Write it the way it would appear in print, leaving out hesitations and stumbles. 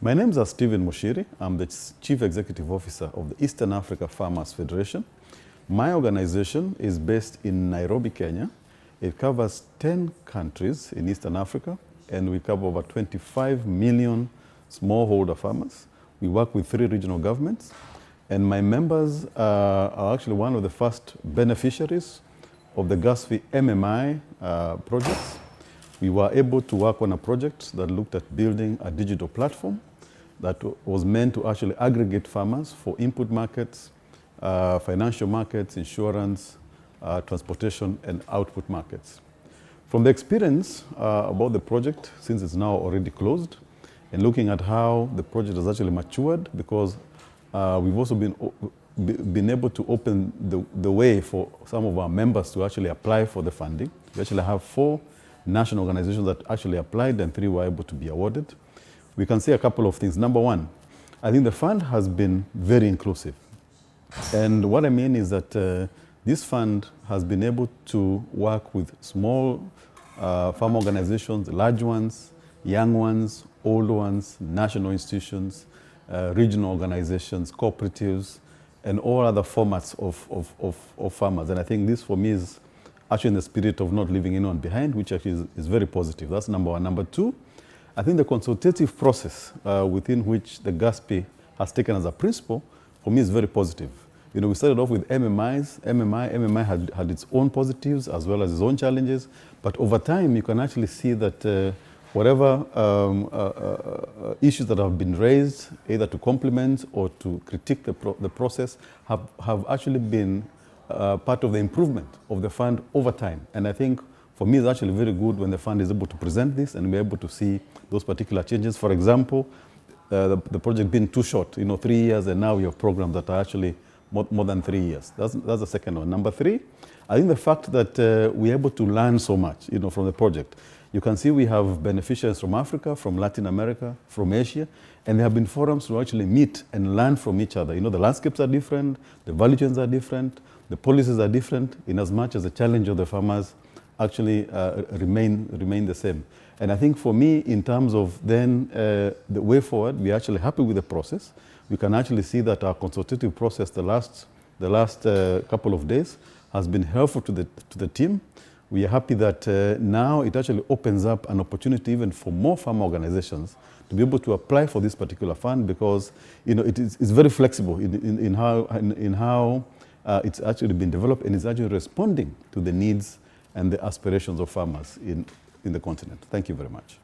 My name is Stephen Muchiri. I'm the Chief Executive Officer of the Eastern Africa Farmers Federation. My organization is based in Nairobi, Kenya. It covers 10 countries in Eastern Africa, and we cover over 25 million smallholder farmers. We work with 3 regional governments, and my members are actually one of the first beneficiaries of the GAFSP MMI projects. We were able to work on a project that looked at building a digital platform that was meant to actually aggregate farmers for input markets, financial markets, insurance, transportation, and output markets. From the experience about the project, since it's now already closed, and looking at how the project has actually matured, because we've also been able to open the way for some of our members to actually apply for the funding. We actually have 4 national organizations that actually applied, and 3 were able to be awarded. We can say a couple of things. Number one, I think the fund has been very inclusive. And what I mean is that this fund has been able to work with small farm organizations, large ones, young ones, old ones, national institutions, regional organizations, cooperatives, and all other formats of farmers. And I think this for me is actually in the spirit of not leaving anyone behind, which actually is very positive. That's number one. Number two, I think the consultative process within which the GAFSP has taken as a principle, for me, is very positive. You know, we started off with MMIs. MMI had its own positives as well as its own challenges. But over time, you can actually see that whatever issues that have been raised, either to complement or to critique the process, have actually been part of the improvement of the fund over time. And I think for me, it's actually very good when the fund is able to present this and we're able to see those particular changes. For example, the project being too short, 3 years, and now we have programs that are actually more than 3 years. That's the second one. Number 3, I think the fact that we're able to learn so much, from the project. You can see we have beneficiaries from Africa, from Latin America, from Asia, and there have been forums to actually meet and learn from each other. The landscapes are different, the value chains are different, the policies are different, in as much as the challenge of the farmers actually remain the same. And I think for me, in terms of then the way forward, we're actually happy with the process. We can actually see that our consultative process the last couple of days has been helpful to the team. We are happy that now it actually opens up an opportunity even for more farm organizations to be able to apply for this particular fund, because it's very flexible in how it's actually been developed, and it's actually responding to the needs and the aspirations of farmers in the continent. Thank you very much.